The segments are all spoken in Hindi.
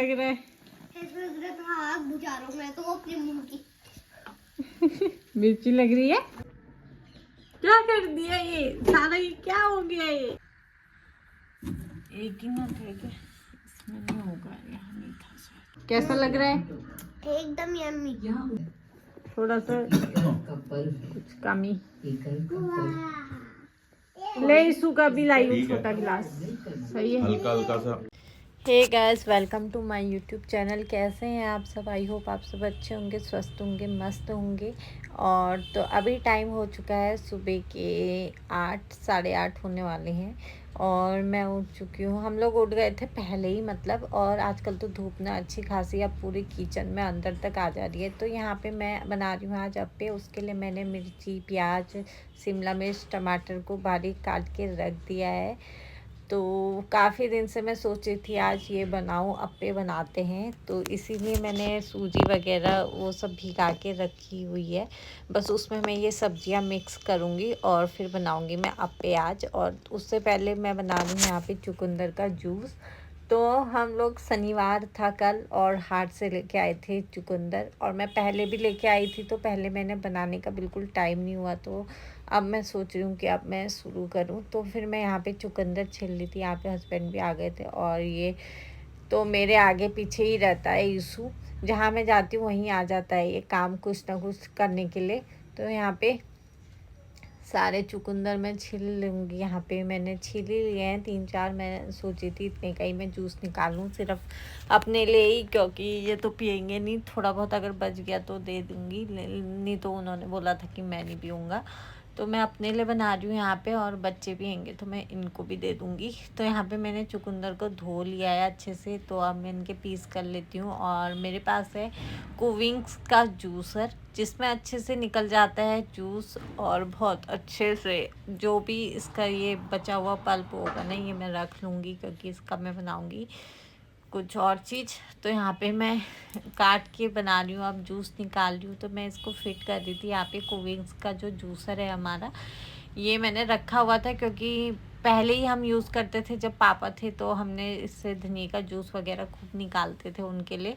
लग रहा है आग बुझा रहा हूं मैं तो अपने मुंह की। मिर्ची लग रही है। क्या कर दिया ये सारा, ये क्या हो गया? ये एक ही ना थे क्या? इसमें नहीं होगा, यहाँ नहीं था शायद। कैसा लग रहा है? एकदम यम्मी। थोड़ा सा कुछ कमी। ले इसू का भी लाई हूँ छोटा गिलास। सही है, हल्का हल्का सा। Hey guys, welcome to my YouTube channel. कैसे हैं आप सब? आई होप आप सब अच्छे होंगे, स्वस्थ होंगे, मस्त होंगे। और तो अभी टाइम हो चुका है सुबह के 8, साढ़े 8 होने वाले हैं और मैं उठ चुकी हूँ। हम लोग उठ गए थे पहले ही मतलब, और आजकल तो धूप ना अच्छी खासी अब पूरी किचन में अंदर तक आ जा रही है। तो यहाँ पे मैं बना रही हूँ आज अप्पे। उसके लिए मैंने मिर्ची, प्याज, शिमला मिर्च, टमाटर को बारीक काट के रख दिया है। तो काफ़ी दिन से मैं सोची थी आज ये बनाऊँ, अप्पे बनाते हैं, तो इसीलिए मैंने सूजी वगैरह वो सब भिगा के रखी हुई है। बस उसमें मैं ये सब्जियां मिक्स करूँगी और फिर बनाऊँगी मैं अप्पे आज। और उससे पहले मैं बना रही हूँ यहाँ पे चुकंदर का जूस। तो हम लोग शनिवार था कल और हाट से लेके आए थे चुकंदर, और मैं पहले भी लेके आई थी तो पहले मैंने बनाने का बिल्कुल टाइम नहीं हुआ। तो अब मैं सोच रही हूँ कि अब मैं शुरू करूँ। तो फिर मैं यहाँ पे चुकंदर छिल ली थी। यहाँ पे हस्बैंड भी आ गए थे और ये तो मेरे आगे पीछे ही रहता है यूसु। जहाँ मैं जाती हूँ वहीं आ जाता है ये काम कुछ ना कुछ करने के लिए। तो यहाँ पे सारे चुकंदर मैं छील लूँगी। यहाँ पे मैंने छील ही लिए हैं 3-4। मैं सोची थी इतने का ही मैं जूस निकालूँ सिर्फ अपने लिए ही, क्योंकि ये तो पियेंगे नहीं। थोड़ा बहुत अगर बच गया तो दे दूँगी, नहीं तो उन्होंने बोला था कि मैं नहीं पीऊँगा। तो मैं अपने लिए बना रही हूँ यहाँ पे, और बच्चे पियेंगे तो मैं इनको भी दे दूँगी। तो यहाँ पे मैंने चुकंदर को धो लिया है अच्छे से। तो अब मैं इनके पीस कर लेती हूँ। और मेरे पास है कोविंग्स का जूसर, जिसमें अच्छे से निकल जाता है जूस, और बहुत अच्छे से जो भी इसका ये बचा हुआ पल्प होगा ना, ये मैं रख लूँगी क्योंकि इसका मैं बनाऊँगी कुछ और चीज़। तो यहाँ पे मैं काट के बना रही हूँ, अब जूस निकाल रही हूँ। तो मैं इसको फिट कर रही थी। यहाँ पे कोविंग्स का जो जूसर है हमारा, ये मैंने रखा हुआ था क्योंकि पहले ही हम यूज़ करते थे जब पापा थे, तो हमने इससे धनिया का जूस वगैरह खूब निकालते थे उनके लिए,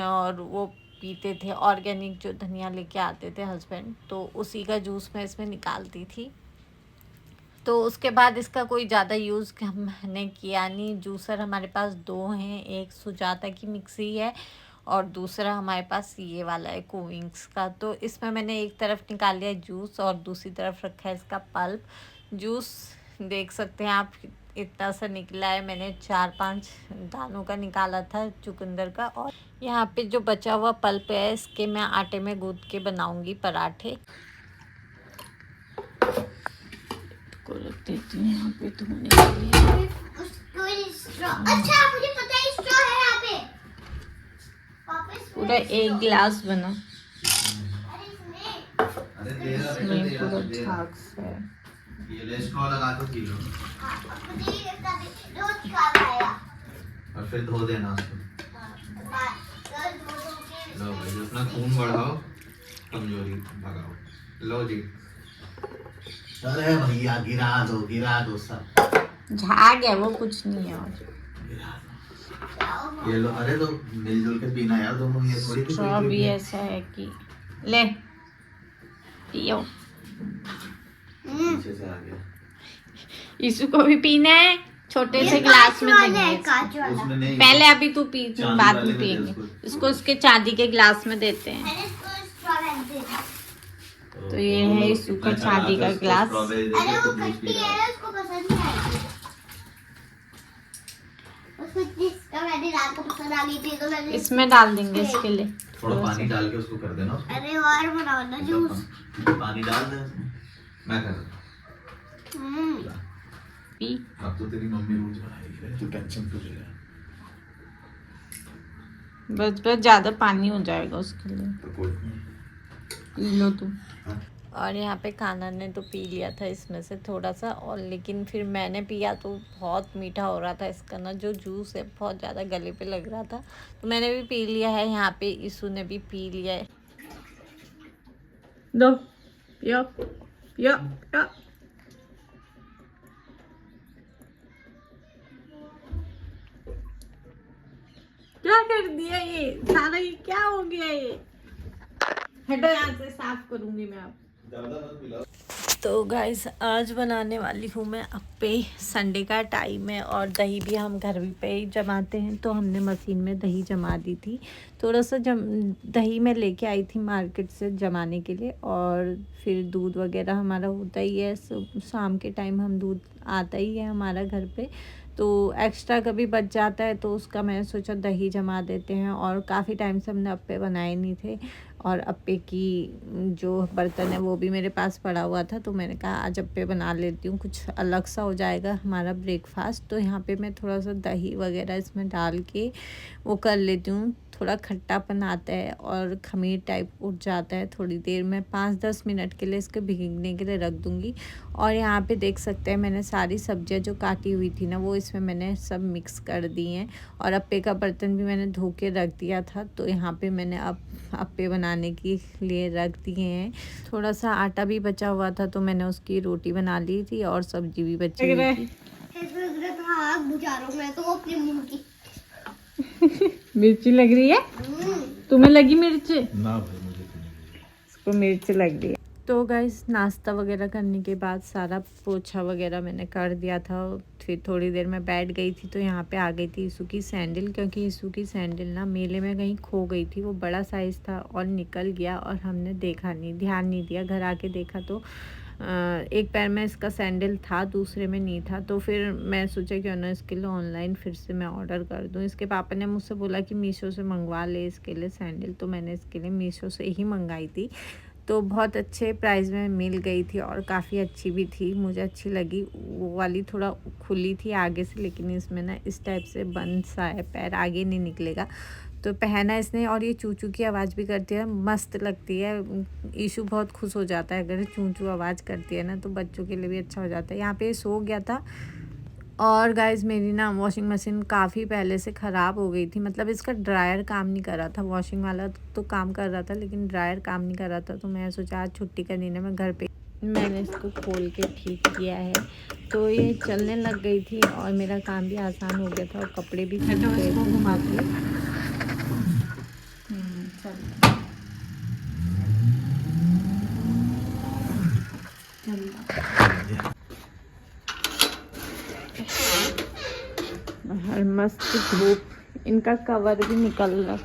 और वो पीते थे। ऑर्गेनिक जो धनिया लेके आते थे हस्बैंड, तो उसी का जूस मैं इसमें निकालती थी। तो उसके बाद इसका कोई ज़्यादा यूज़ हमने किया नहीं। जूसर हमारे पास 2 हैं, एक सुजाता की मिक्सी है और दूसरा हमारे पास ये वाला है कोविंग्स का। तो इसमें मैंने एक तरफ निकाल लिया जूस और दूसरी तरफ रखा है इसका पल्प। जूस देख सकते हैं आप इतना सा निकला है। मैंने 4-5 दानों का निकाला था चुकंदर का। और यहाँ पे जो बचा हुआ पल्प है इसके मैं आटे में गूँथ के बनाऊँगी पराठे को रख देती हूँ यहाँ पे धोने के लिए। अच्छा मुझे पता है स्ट्रॉ है यहाँ पे। पूरा 1 गिलास बना, इसमें पूरा झाग है। ये ले स्ट्रॉ लगा दो किलो रोज खा रहा है और फिर धो देना उसको। लो भाई, अपना खून बढ़ाओ, कमजोरी भगाओ। लो जी। अरे भैया गिरा दो सब। झाग है वो, कुछ नहीं है। और ये लो। अरे तो मिलजुल के पीना यार दोनों, ये थोड़ी कि स्ट्रॉ भी ऐसा है कि ले पियो। पीछे से आ गया। इसू को भी पीना है, छोटे से गिलास में देंगे इसको। उसमें नहीं, पहले अभी तू पी, चांदी बाद वाले में में दे पियेंगे। उसको। इसको उसके चांदी के गिलास में देते हैं। तो ये है इसू का चांदी का गिलास। अरे वो खट्टी है ना, उसको पसंद नहीं आएगी। उसको जिसका मैंने रात को पसंद आ गई थी तो मैंने इसमें डाल देंगे इसके लिए थोड़ा पानी डाल के उसको कर देना। अरे और बनाओ ना जूस। पानी डाल दे उसमें, मैं कर देता। पी। अब तो तेरी मम्मी रोज बनाएगी, तू टेंशन क्यों ले रहा है? बस ज्यादा पानी हो जाएगा उसके लिए। तो कोई नहीं, पी लो तू। हाँ? और यहाँ पे कान्हा ने तो पी लिया था इसमें से थोड़ा सा, और लेकिन फिर मैंने पिया तो बहुत मीठा हो रहा था इसका ना, जो जूस है बहुत ज़्यादा गले पे लग रहा था। तो मैंने भी पी लिया है। यहाँ पे इसू ने भी पी लिया है। दो पियो पियो पियो। गंदा कर दिया ये सारा, ये क्या हो गया ये? हटो यहाँ से, साफ करूंगी मैं अब। तो गाइस आज बनाने वाली हूँ मैं अप्पे। संडे का टाइम है और दही भी हम घर पे ही जमाते हैं, तो हमने मशीन में दही जमा दी थी। थोड़ा सा दही मैं लेके आई थी मार्केट से जमाने के लिए, और फिर दूध वगैरह हमारा होता ही है, शाम के टाइम हम दूध आता ही है हमारा घर पे, तो एक्स्ट्रा कभी बच जाता है तो उसका मैंने सोचा दही जमा देते हैं। और काफ़ी टाइम से हमने अप्पे बनाए नहीं थे, और अप्पे की जो बर्तन है वो भी मेरे पास पड़ा हुआ था, तो मैंने कहा आज अप्पे बना लेती हूँ, कुछ अलग सा हो जाएगा हमारा ब्रेकफास्ट। तो यहाँ पे मैं थोड़ा सा दही वगैरह इसमें डाल के वो कर लेती हूँ, थोड़ा खट्टापन आता है और खमीर टाइप उठ जाता है। थोड़ी देर में 5-10 मिनट के लिए इसके भीगने के लिए रख दूँगी। और यहाँ पे देख सकते हैं मैंने सारी सब्जियाँ जो काटी हुई थी ना वो इसमें मैंने सब मिक्स कर दी हैं, और अप्पे का बर्तन भी मैंने धो के रख दिया था, तो यहाँ पे मैंने अब अप्पे बनाने के लिए रख दिए हैं। थोड़ा सा आटा भी बचा हुआ था तो मैंने उसकी रोटी बना ली थी, और सब्जी भी बची हुई थी। मैं तो अपने मुंह की मिर्ची लग रही है तुम्हें? लगी मिर्च? ना भाई मुझे तो नहीं। इसको मिर्च लग रही है। तो गाइस नाश्ता वगैरह करने के बाद सारा पोछा वगैरह मैंने कर दिया था, फिर थोड़ी देर में बैठ गई थी, तो यहाँ पे आ गई थी ईशू की सैंडल, क्योंकि ईशू की सैंडल ना मेले में कहीं खो गई थी। वो बड़ा साइज़ था और निकल गया, और हमने देखा नहीं, ध्यान नहीं दिया। घर आके देखा तो एक पैर में इसका सैंडल था, दूसरे में नहीं था। तो फिर मैं सोचा क्यों ना इसके लिए ऑनलाइन फिर से मैं ऑर्डर कर दूं। इसके पापा ने मुझसे बोला कि मीशो से मंगवा ले इसके लिए सैंडल, तो मैंने इसके लिए मीशो से ही मंगाई थी। तो बहुत अच्छे प्राइस में मिल गई थी और काफ़ी अच्छी भी थी, मुझे अच्छी लगी। वो वाली थोड़ा खुली थी आगे से, लेकिन इसमें ना इस टाइप से बंद सा है, पैर आगे नहीं निकलेगा। तो पहना इसने, और ये चू चू की आवाज़ भी करती है, मस्त लगती है। ईशू बहुत खुश हो जाता है अगर चू चू आवाज़ करती है ना, तो बच्चों के लिए भी अच्छा हो जाता है। यहाँ पे सो गया था। और गाइस मेरी ना वॉशिंग मशीन काफ़ी पहले से ख़राब हो गई थी, मतलब इसका ड्रायर काम नहीं कर रहा था। वॉशिंग वाला तो काम कर रहा था लेकिन ड्रायर काम नहीं कर रहा था, तो मैं सोचा आज छुट्टी का दिन है, मैं घर पे मैंने इसको खोल के ठीक किया है। तो ये चलने लग गई थी और मेरा काम भी आसान हो गया था, और कपड़े भी सूख गए थे घुमा के। हर मस्त धूप, इनका कवर भी निकल रहा।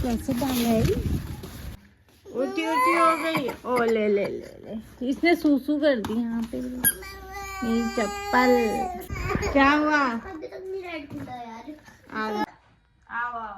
कैसे डाला है? उल्टी उल्टी हो गई। ओ ले ले ले ले, इसने सूसू कर दी यहाँ पे मेरी चप्पल। क्या हुआ? अभी तक नहीं रेड खुला यार। आओ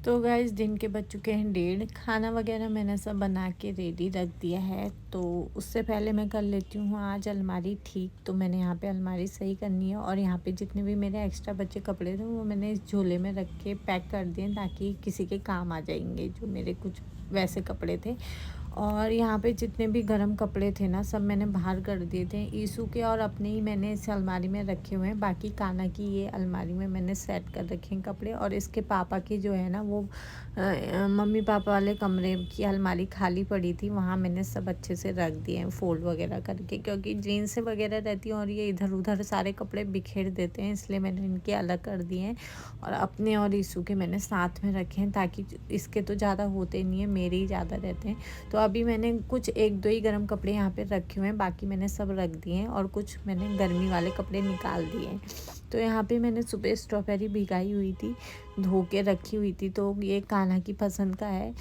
तो गाइस दिन के बज चुके हैं 1:30। खाना वगैरह मैंने सब बना के रेडी रख दिया है, तो उससे पहले मैं कर लेती हूँ आज अलमारी ठीक। तो मैंने यहाँ पे अलमारी सही करनी है, और यहाँ पे जितने भी मेरे एक्स्ट्रा बचे कपड़े थे वो मैंने इस झोले में रख के पैक कर दिए, ताकि किसी के काम आ जाएंगे, जो मेरे कुछ वैसे कपड़े थे। और यहाँ पे जितने भी गर्म कपड़े थे ना सब मैंने बाहर कर दिए थे। ईशू के और अपने ही मैंने इस अलमारी में रखे हुए हैं, बाकी काना की ये अलमारी में मैंने सेट कर रखे हैं कपड़े। और इसके पापा की जो है ना वो मम्मी पापा वाले कमरे की अलमारी खाली पड़ी थी, वहाँ मैंने सब अच्छे से रख दिए हैं फोल्ड वगैरह करके, क्योंकि जीन्स वगैरह रहती हैं और ये इधर उधर सारे कपड़े बिखेर देते हैं, इसलिए मैंने इनके अलग कर दिए हैं। और अपने और ईशू के मैंने साथ में रखे हैं, ताकि इसके तो ज़्यादा होते नहीं है, मेरे ही ज़्यादा रहते हैं। तो अभी मैंने कुछ 1-2 ही गर्म कपड़े यहाँ पे रखे हुए हैं, बाकी मैंने सब रख दिए हैं, और कुछ मैंने गर्मी वाले कपड़े निकाल दिए हैं। तो यहाँ पे मैंने सुबह स्ट्रॉबेरी भिगाई हुई थी, धो के रखी हुई थी, तो ये कान्हा की पसंद का है,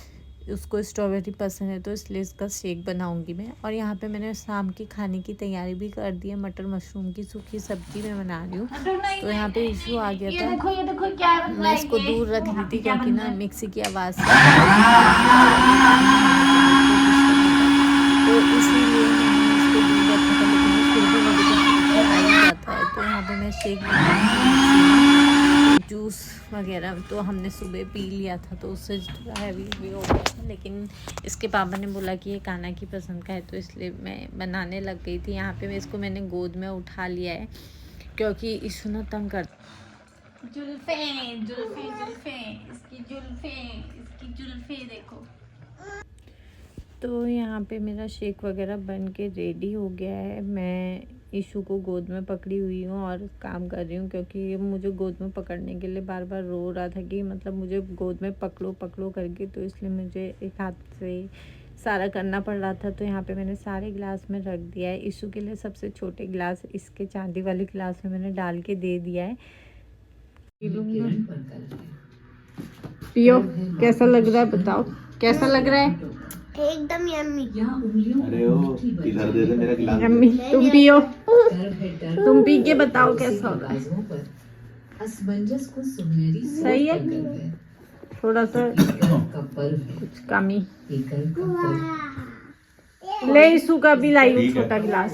उसको स्ट्रॉबेरी पसंद है, तो इसलिए इसका शेक बनाऊंगी मैं। और यहाँ पे मैंने शाम के खाने की तैयारी भी कर दी है, मटर मशरूम की सूखी सब्जी मैं बना रही हूँ। तो यहाँ पे इशू आ गया था, ये देखो क्या मैं इसको दूर रख ली थी क्योंकि ना मिक्सी की आवाज़ तो इसीलिए मैंने इसको दूर रखा था, लेकिन फिर भी मेरे को आ ही जाता है। तो यहाँ पे मैं शेक जूस वगैरह तो हमने सुबह पी लिया था, तो उससे थोड़ा हैवी भी हो गया था, लेकिन इसके पापा ने बोला कि ये कान्हा की पसंद का है, तो इसलिए मैं बनाने लग गई थी। यहाँ पे इसको मैंने गोद में उठा लिया है, क्योंकि इशू ना तंग कर जुल्फे जुल्फे जुल्फे, इसकी जुल्फे देखो। तो यहाँ पे मेरा शेक वगैरह बन के रेडी हो गया है। मैं ईशु को गोद में पकड़ी हुई हूँ और काम कर रही हूँ, क्योंकि ये मुझे गोद में पकड़ने के लिए बार बार रो रहा था कि मतलब मुझे गोद में पकड़ो पकड़ो करके, तो इसलिए मुझे एक हाथ से सारा करना पड़ रहा था। तो यहाँ पे मैंने सारे गिलास में रख दिया है। ईशु के लिए सबसे छोटे गिलास इसके चांदी वाले गिलास में मैंने डाल के दे दिया है। पियो, कैसा लग रहा है बताओ, कैसा लग रहा है? एकदम यम्मी। अरे ओ इधर दे दे मेरा गिलास। यम्मी। तुम पियो, तुम पी के बताओ कैसा हो रहा है। सही है, थोड़ा सा कुछ कमी। ले ईशु का भी लाई हूँ छोटा गिलास।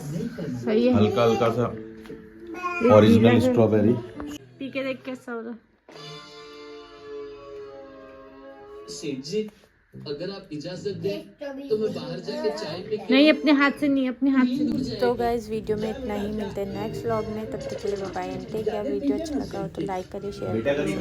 सही है, हल्का हल्का सा ओरिजिनल स्ट्रॉबेरी। पी के देख कैसा हो रहा है। सेठ जी, अगर आप इजाजत दें तो मैं बाहर जाके चाय पे नहीं, अपने हाथ से नहीं, अपने हाथ से नहीं। तो गाइस वीडियो में इतना ही, मिलते हैं नेक्स्ट व्लॉग में। तब तक के लिए bye bye and take care. Video अच्छा लगा हो तो लाइक करिए, शेयर करिए।